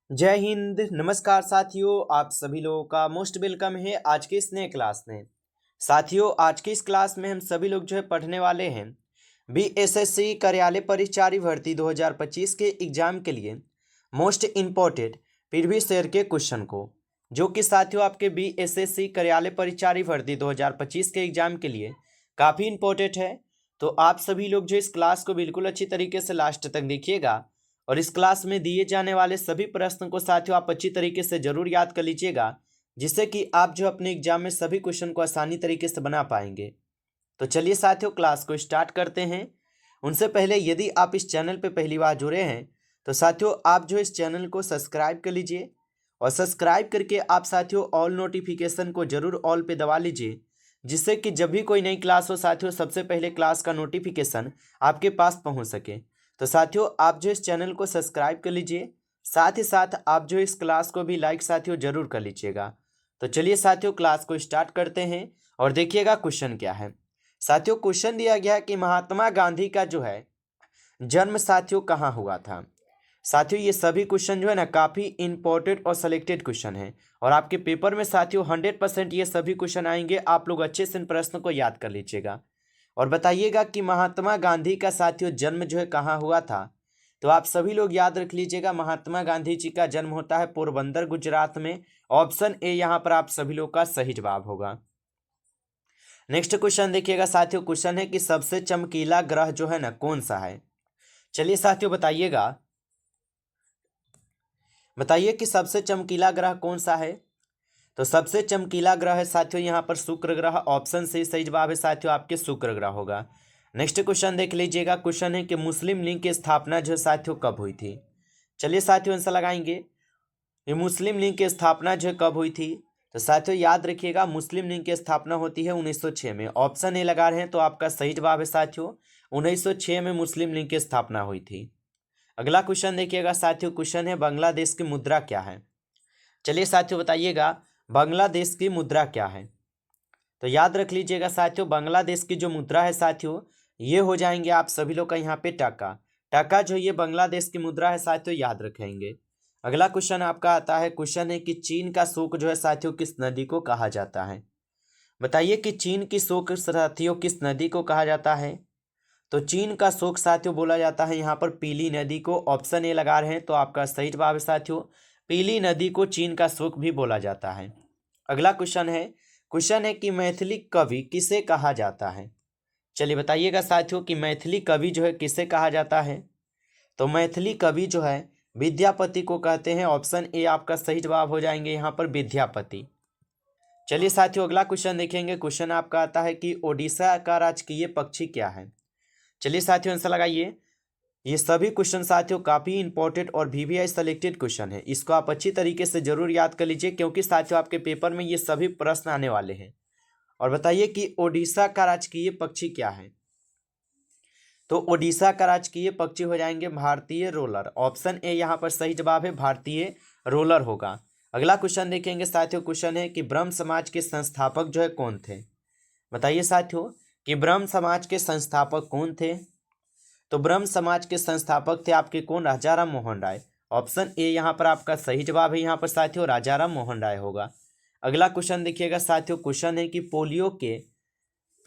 जय हिंद। नमस्कार साथियों, आप सभी लोगों का मोस्ट वेलकम है आज के इस नए क्लास में। साथियों, आज की इस क्लास में हम सभी लोग जो है पढ़ने वाले हैं बीएसएससी कार्यालय परिचारी भर्ती 2025 के एग्जाम के लिए मोस्ट इम्पोर्टेंट प्रीवियस ईयर के क्वेश्चन को, जो कि साथियों आपके बीएसएससी कार्यालय परिचारी भर्ती 2025 के एग्जाम के लिए काफ़ी इम्पोर्टेंट है। तो आप सभी लोग जो इस क्लास को बिल्कुल अच्छी तरीके से लास्ट तक देखिएगा और इस क्लास में दिए जाने वाले सभी प्रश्न को साथियों आप अच्छी तरीके से जरूर याद कर लीजिएगा, जिससे कि आप जो अपने एग्जाम में सभी क्वेश्चन को आसानी तरीके से बना पाएंगे। तो चलिए साथियों क्लास को स्टार्ट करते हैं। उनसे पहले यदि आप इस चैनल पर पहली बार जुड़े हैं तो साथियों आप जो इस चैनल को सब्सक्राइब कर लीजिए और सब्सक्राइब करके आप साथियों ऑल नोटिफिकेशन को जरूर ऑल पे दबा लीजिए, जिससे कि जब भी कोई नई क्लास हो साथियों सबसे पहले क्लास का नोटिफिकेशन आपके पास पहुंच सके। तो साथियों आप जो इस चैनल को सब्सक्राइब कर लीजिए, साथ ही साथ आप जो इस क्लास को भी लाइक साथियों जरूर कर लीजिएगा। तो चलिए साथियों क्लास को स्टार्ट करते हैं और देखिएगा क्वेश्चन क्या है। साथियों क्वेश्चन दिया गया है कि महात्मा गांधी का जो है जन्म साथियों कहाँ हुआ था। साथियों ये सभी क्वेश्चन जो है ना काफ़ी इंपॉर्टेंट और सिलेक्टेड क्वेश्चन है और आपके पेपर में साथियों 100% ये सभी क्वेश्चन आएंगे। आप लोग अच्छे से इन प्रश्नों को याद कर लीजिएगा और बताइएगा कि महात्मा गांधी का साथियों जन्म जो है कहाँ हुआ था। तो आप सभी लोग याद रख लीजिएगा, महात्मा गांधी जी का जन्म होता है पोरबंदर गुजरात में। ऑप्शन ए यहाँ पर आप सभी लोग का सही जवाब होगा। नेक्स्ट क्वेश्चन देखिएगा साथियों, क्वेश्चन है कि सबसे चमकीला ग्रह जो है ना कौन सा है। चलिए साथियों बताइए कि सबसे चमकीला ग्रह कौन सा है। तो सबसे चमकीला ग्रह है साथियों यहाँ पर शुक्र ग्रह। ऑप्शन से सही जवाब है साथियों आपके शुक्र ग्रह होगा। नेक्स्ट क्वेश्चन देख लीजिएगा, क्वेश्चन है कि मुस्लिम लीग की स्थापना जो है साथियों कब हुई थी। चलिए साथियों आंसर लगाएंगे, ये मुस्लिम लीग की स्थापना जो है कब हुई थी। तो साथियों याद रखिएगा मुस्लिम लीग की स्थापना होती है 1906 में। ऑप्शन ए लगा रहे हैं तो आपका सही जवाब है साथियों 1906 में मुस्लिम लीग की स्थापना हुई थी। अगला क्वेश्चन देखिएगा साथियों, क्वेश्चन है बांग्लादेश की मुद्रा क्या है। चलिए साथियों बताइएगा बांग्लादेश की मुद्रा क्या है। तो याद रख लीजिएगा साथियों बांग्लादेश की जो मुद्रा है साथियों ये हो जाएंगे आप सभी लोग का यहाँ पे टका। टका जो ये बांग्लादेश की मुद्रा है साथियों याद रखेंगे। अगला क्वेश्चन आपका आता है, क्वेश्चन है कि चीन का शोक जो है साथियों किस नदी को कहा जाता है। बताइए कि चीन की शोक साथियों किस नदी को कहा जाता है। तो चीन का शोक साथियों बोला जाता है यहाँ पर पीली नदी को। ऑप्शन ए लगा रहे हैं तो आपका सही जवाब है साथियों पीली नदी को चीन का शोक भी बोला जाता है। अगला क्वेश्चन है कि मैथिली कवि किसे कहा जाता है। चलिए बताइएगा साथियों कि मैथिली कवि जो है किसे कहा जाता है। तो मैथिली कवि जो है विद्यापति को कहते हैं। ऑप्शन ए आपका सही जवाब हो जाएंगे यहाँ पर विद्यापति। चलिए साथियों अगला क्वेश्चन देखेंगे, क्वेश्चन आपका आता है कि ओडिशा का राजकीय पक्षी क्या है। चलिए साथियों आंसर लगाइए। ये सभी क्वेश्चन साथियों काफ़ी इंपॉर्टेंट और वीवीआई सेलेक्टेड क्वेश्चन है, इसको आप अच्छी तरीके से जरूर याद कर लीजिए क्योंकि साथियों आपके पेपर में ये सभी प्रश्न आने वाले हैं। और बताइए कि ओडिशा का राजकीय पक्षी क्या है। तो ओडिशा का राजकीय पक्षी हो जाएंगे भारतीय रोलर। ऑप्शन ए यहाँ पर सही जवाब है भारतीय रोलर होगा। अगला क्वेश्चन देखेंगे साथियों, क्वेश्चन है कि ब्रह्म समाज के संस्थापक जो है कौन थे। बताइए साथियों कि ब्रह्म समाज के संस्थापक कौन थे। तो ब्रह्म समाज के संस्थापक थे आपके कौन, राजाराम मोहन राय। ऑप्शन ए यहाँ पर आपका सही जवाब है यहाँ पर साथियों राजाराम मोहन राय होगा। अगला क्वेश्चन देखिएगा साथियों, क्वेश्चन है कि पोलियो के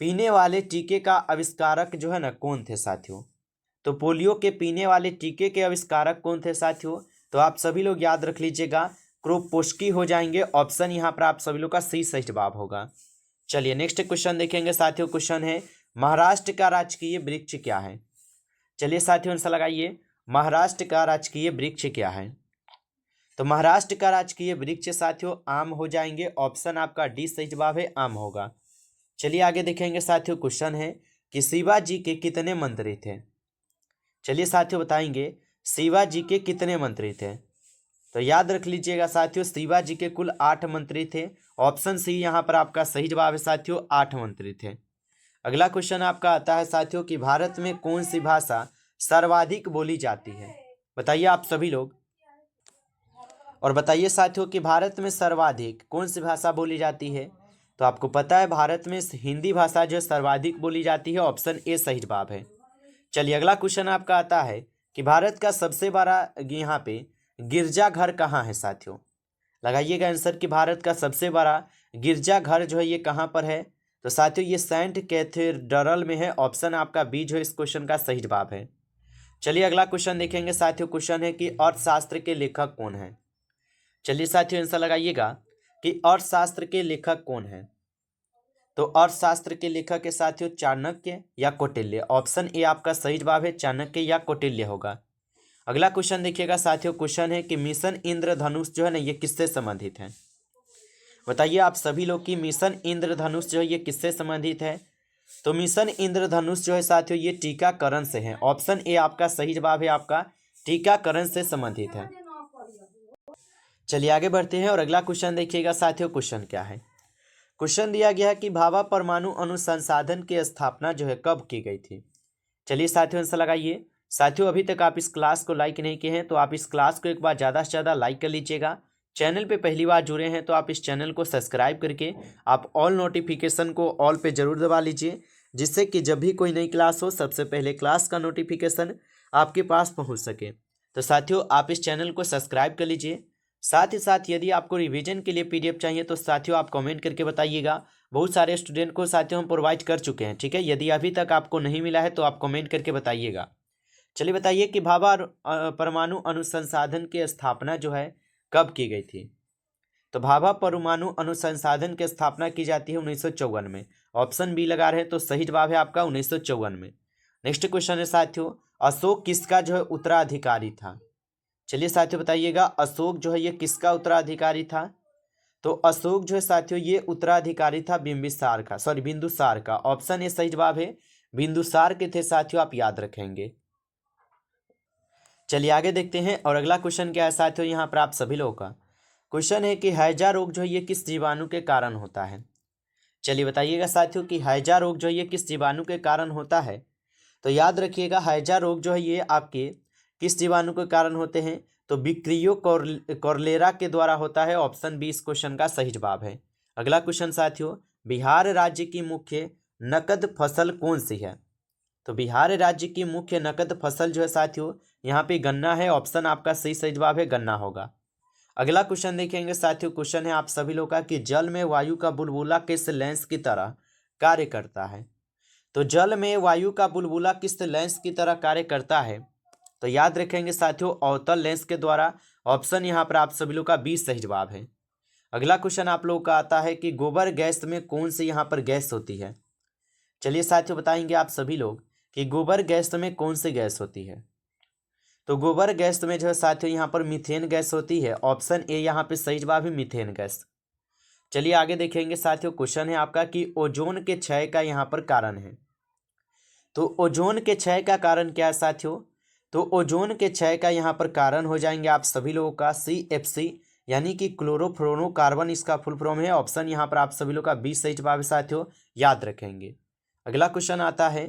पीने वाले टीके का आविष्कारक जो है ना कौन थे साथियों। तो पोलियो के पीने वाले टीके के आविष्कारक कौन थे साथियों। तो आप सभी लोग याद रख लीजिएगा क्रोपोस्की हो जाएंगे। ऑप्शन यहाँ पर आप सभी लोग का सही जवाब होगा। चलिए नेक्स्ट क्वेश्चन देखेंगे साथियों, क्वेश्चन है महाराष्ट्र का राजकीय वृक्ष क्या है। चलिए साथियों आंसर लगाइए, महाराष्ट्र का राजकीय वृक्ष क्या है। तो महाराष्ट्र का राजकीय वृक्ष साथियों आम हो जाएंगे। ऑप्शन आपका डी सही जवाब है आम होगा। चलिए आगे देखेंगे साथियों, क्वेश्चन है कि शिवाजी के कितने मंत्री थे। चलिए साथियों बताएंगे शिवाजी के कितने मंत्री थे। तो याद रख लीजिएगा साथियों शिवाजी के कुल 8 मंत्री थे। ऑप्शन सी यहाँ पर आपका सही जवाब है साथियों 8 मंत्री थे। अगला क्वेश्चन आपका आता है साथियों कि भारत में कौन सी भाषा सर्वाधिक बोली जाती है। बताइए आप सभी लोग और बताइए साथियों कि भारत में सर्वाधिक कौन सी भाषा बोली जाती है। तो आपको पता है भारत में हिंदी भाषा जो सर्वाधिक बोली जाती है। ऑप्शन ए सही जवाब है। चलिए अगला क्वेश्चन आपका आता है कि भारत का सबसे बड़ा यहाँ पे गिरजाघर कहाँ है साथियों? लगाइएगा आंसर कि भारत का सबसे बड़ा गिरजाघर जो है ये कहाँ पर है? तो साथियों ये सेंट कैथेड्रल में है। ऑप्शन आपका बी जो है इस क्वेश्चन का सही जवाब है। चलिए अगला क्वेश्चन देखेंगे साथियों। क्वेश्चन है कि अर्थशास्त्र के लेखक कौन है? चलिए साथियों आंसर लगाइएगा कि अर्थशास्त्र के लेखक कौन है। तो अर्थशास्त्र के लेखक है साथियों चाणक्य या कौटिल्य। ऑप्शन ए आपका सही जवाब है, चाणक्य या कौटिल्य होगा। अगला क्वेश्चन देखिएगा साथियों। क्वेश्चन है कि मिशन इंद्रधनुष जो है ना ये किससे संबंधित है? बताइए आप सभी लोग कि मिशन इंद्रधनुष जो है ये किससे संबंधित है? तो मिशन इंद्रधनुष जो है साथियों ये टीकाकरण से है। ऑप्शन ए आपका सही जवाब है, आपका टीकाकरण से संबंधित है। चलिए आगे बढ़ते हैं और अगला क्वेश्चन देखिएगा साथियों। क्वेश्चन क्या है? क्वेश्चन दिया गया है कि भाभा परमाणु अनुसंधान की स्थापना जो है कब की गई थी? चलिए साथियों आंसर लगाइए। साथियों अभी तक आप इस क्लास को लाइक नहीं किए हैं तो आप इस क्लास को एक बार ज़्यादा से ज़्यादा लाइक कर लीजिएगा। चैनल पे पहली बार जुड़े हैं तो आप इस चैनल को सब्सक्राइब करके आप ऑल नोटिफिकेशन को ऑल पे ज़रूर दबा लीजिए, जिससे कि जब भी कोई नई क्लास हो सबसे पहले क्लास का नोटिफिकेशन आपके पास पहुँच सके। तो साथियों आप इस चैनल को सब्सक्राइब कर लीजिए। साथ ही साथ यदि आपको रिवीजन के लिए पीडीएफ चाहिए तो साथियों आप कमेंट करके बताइएगा। बहुत सारे स्टूडेंट को साथियों हम प्रोवाइड कर चुके हैं, ठीक है। यदि अभी तक आपको नहीं मिला है तो आप कमेंट करके बताइएगा। चलिए बताइए कि भाभा परमाणु अनुसंधान की स्थापना जो है कब की गई थी? तो भाभा परमाणु अनुसंधान की स्थापना की जाती है 1954 में। ऑप्शन बी लगा रहे हैं तो सही जवाब है आपका 1954 में। नेक्स्ट क्वेश्चन है साथियों, अशोक किसका जो है उत्तराधिकारी था? चलिए साथियों बताइएगा अशोक जो है ये किसका उत्तराधिकारी था? तो अशोक जो है साथियों ये उत्तराधिकारी था बिंदुसार का। ऑप्शन ए सही जवाब है, बिंदुसार के थे साथियों, आप याद रखेंगे। चलिए आगे देखते हैं और अगला क्वेश्चन क्या है साथियों यहाँ पर आप सभी लोगों का। क्वेश्चन है कि हैजा रोग जो है ये किस जीवाणु के कारण होता है? चलिए बताइएगा साथियों कि हैजा रोग जो है ये किस जीवाणु के कारण होता है? तो याद रखिएगा हैजा रोग जो है ये आपके किस जीवाणु के कारण होते हैं? तो विक्रियो कॉर्लेरा के द्वारा होता है। ऑप्शन बी इस क्वेश्चन का सही जवाब है। अगला क्वेश्चन साथियों, बिहार राज्य की मुख्य नकद फसल कौन सी है? तो बिहार राज्य की मुख्य नकद फसल जो है साथियों यहाँ पे गन्ना है। ऑप्शन आपका सही जवाब है, गन्ना होगा। अगला क्वेश्चन देखेंगे साथियों। क्वेश्चन है आप सभी लोग का कि जल में वायु का बुलबुला किस लेंस की तरह कार्य करता है? तो जल में वायु का बुलबुला किस लेंस की तरह कार्य करता है? तो याद रखेंगे साथियों अवतल लेंस के द्वारा। ऑप्शन यहाँ पर आप सभी लोग का बी सही जवाब है। अगला क्वेश्चन आप लोगों का आता है कि गोबर गैस में कौन सी यहाँ पर गैस होती है? चलिए साथियों बताएंगे आप सभी लोग कि गोबर गैस में कौन सी गैस होती है? तो गोबर गैस में जो है साथियों यहाँ पर मीथेन गैस होती है। ऑप्शन ए यहाँ पे सही जवाब है, मीथेन गैस। चलिए आगे देखेंगे साथियों। क्वेश्चन है आपका कि ओजोन के क्षय का यहाँ पर कारण है। तो ओजोन के क्षय का कारण क्या है साथियों? तो ओजोन के क्षय का यहाँ पर कारण हो जाएंगे आप सभी लोगों का CFC यानी कि क्लोरोफ्लोरोकार्बन, इसका फुल फॉर्म है। ऑप्शन यहाँ पर आप सभी लोग का बी सही जवाब है साथियों, याद रखेंगे। अगला क्वेश्चन आता है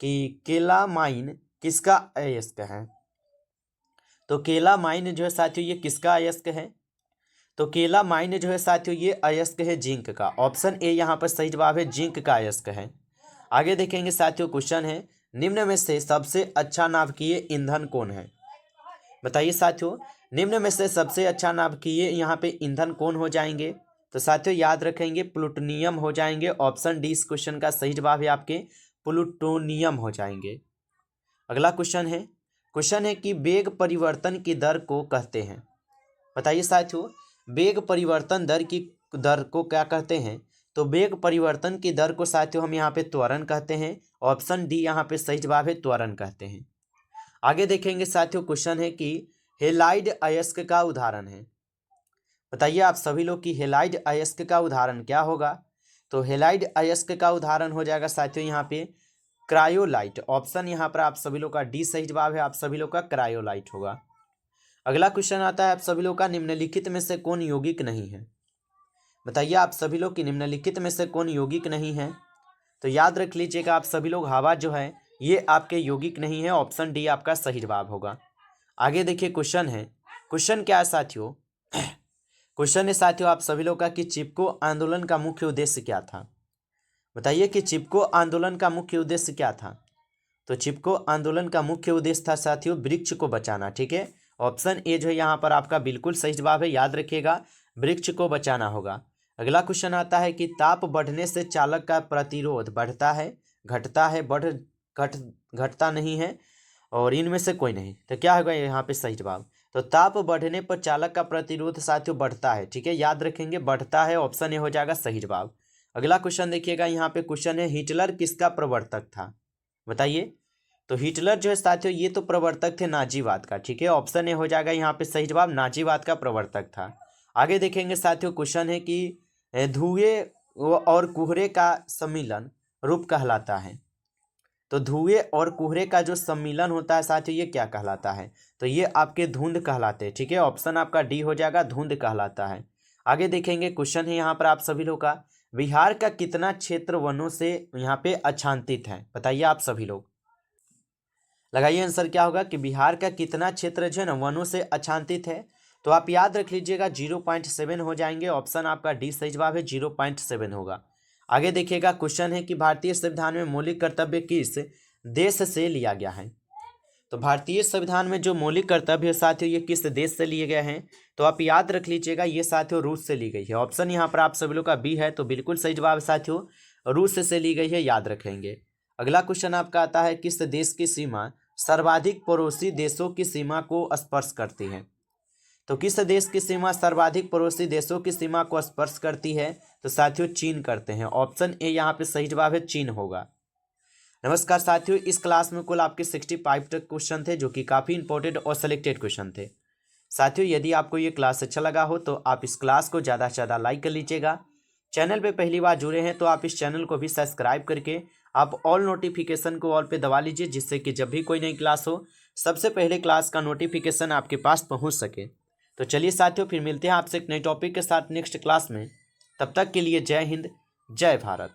कि केलामाइन किसका अयस्क है? तो केलामाइन जो है साथियों ये किसका अयस्क है? तो केलामाइन जो है साथियों ये अयस्क है जिंक का। ऑप्शन ए यहाँ पर सही जवाब है, जिंक का अयस्क है। आगे देखेंगे साथियों। क्वेश्चन है निम्न में से सबसे अच्छा नाभिकीय ईंधन कौन है? बताइए साथियों निम्न में से सबसे अच्छा नाभिकीय यहाँ पे ईंधन कौन हो जाएंगे? तो साथियों याद रखेंगे प्लूटोनियम हो जाएंगे। ऑप्शन डी इस क्वेश्चन का सही जवाब है, आपके प्लूटोनियम हो जाएंगे। अगला क्वेश्चन है कि वेग परिवर्तन की दर को कहते हैं। बताइए साथियों वेग परिवर्तन दर को क्या कहते हैं? तो वेग परिवर्तन की दर को साथियों हम यहाँ पे त्वरण कहते हैं। ऑप्शन डी यहाँ पे सही जवाब है, त्वरण कहते हैं। आगे देखेंगे साथियों। क्वेश्चन है कि हेलाइड अयस्क का उदाहरण है। बताइए आप सभी लोग कि हेलाइड अयस्क का उदाहरण क्या होगा? तो हेलाइड अयस्क का उदाहरण हो जाएगा साथियों यहाँ पे क्रायोलाइट। ऑप्शन यहाँ पर आप सभी लोग का डी सही जवाब है, आप सभी लोग का क्रायोलाइट होगा। अगला क्वेश्चन आता है आप सभी लोग का निम्नलिखित में से कौन यौगिक नहीं है? बताइए आप सभी लोग कि निम्नलिखित में से कौन यौगिक नहीं है? तो याद रख लीजिएगा आप सभी लोग हवा जो है ये आपके यौगिक नहीं है। ऑप्शन डी आपका सही जवाब होगा। आगे देखिए क्वेश्चन क्या है साथियों? क्वेश्चन है साथियों आप सभी लोग का कि चिपको आंदोलन का मुख्य उद्देश्य क्या था? बताइए कि चिपको आंदोलन का मुख्य उद्देश्य क्या था? तो चिपको आंदोलन का मुख्य उद्देश्य था साथियों वृक्ष को बचाना, ठीक है। ऑप्शन ए जो है यहाँ पर आपका बिल्कुल सही जवाब है, याद रखिएगा, वृक्ष को बचाना होगा। अगला क्वेश्चन आता है कि ताप बढ़ने से चालक का प्रतिरोध बढ़ता है, घटता है, घटता नहीं है, और इनमें से कोई नहीं। तो क्या होगा यहाँ पे सही जवाब? तो ताप बढ़ने पर चालक का प्रतिरोध साथियों बढ़ता है। ठीक है, याद रखेंगे, बढ़ता है, ऑप्शन ए हो जाएगा सही जवाब। अगला क्वेश्चन देखिएगा, यहाँ पे क्वेश्चन है हिटलर किसका प्रवर्तक था, बताइए। तो हिटलर जो है साथियों ये तो प्रवर्तक थे नाजीवाद का। ठीक है, ऑप्शन ए हो जाएगा यहाँ पे सही जवाब, नाजीवाद का प्रवर्तक था। आगे देखेंगे साथियों, क्वेश्चन है कि धुएं और कोहरे का सम्मिलन रूप कहलाता है। तो धुएं और कोहरे का जो सम्मिलन होता है साथियों ये क्या कहलाता है? तो ये आपके धुंध कहलाते हैं। ठीक है, ऑप्शन आपका डी हो जाएगा, धुंध कहलाता है। आगे देखेंगे, क्वेश्चन है यहाँ पर आप सभी लोग का, बिहार का कितना क्षेत्र वनों से यहाँ पे आच्छादित है, बताइए आप सभी लोग, लगाइए आंसर क्या होगा कि बिहार का कितना क्षेत्र जो है ना वनों से आच्छादित है। तो आप याद रख लीजिएगा 0.7 हो जाएंगे, ऑप्शन आपका डी सही जवाब है, 0.7 होगा। आगे देखिएगा, क्वेश्चन है कि भारतीय संविधान में मौलिक कर्तव्य किस देश से लिया गया है। तो भारतीय संविधान में जो मौलिक कर्तव्य है साथियों ये किस देश से लिए गए हैं? तो आप याद रख लीजिएगा ये साथियों रूस से ली गई है। ऑप्शन यहाँ पर आप सभी लोग का बी है, तो बिल्कुल सही जवाब है साथियों, रूस से ली गई है, याद रखेंगे। अगला क्वेश्चन आपका आता है, किस देश की सीमा सर्वाधिक पड़ोसी देशों की सीमा को स्पर्श करती है? तो किस देश की सीमा सर्वाधिक पड़ोसी देशों की सीमा को स्पर्श करती है? तो साथियों चीन करते हैं, ऑप्शन ए यहाँ पे सही जवाब है, चीन होगा। नमस्कार साथियों, इस क्लास में कुल आपके 65 तक क्वेश्चन थे जो कि काफ़ी इंपॉर्टेंट और सिलेक्टेड क्वेश्चन थे। साथियों यदि आपको ये क्लास अच्छा लगा हो तो आप इस क्लास को ज़्यादा से ज़्यादा लाइक कर लीजिएगा। चैनल पे पहली बार जुड़े हैं तो आप इस चैनल को भी सब्सक्राइब करके आप ऑल नोटिफिकेशन को ऑल पे दबा लीजिए, जिससे कि जब भी कोई नई क्लास हो सबसे पहले क्लास का नोटिफिकेशन आपके पास पहुँच सके। तो चलिए साथियों फिर मिलते हैं आपसे एक नए टॉपिक के साथ नेक्स्ट क्लास में। तब तक के लिए जय हिंद, जय भारत।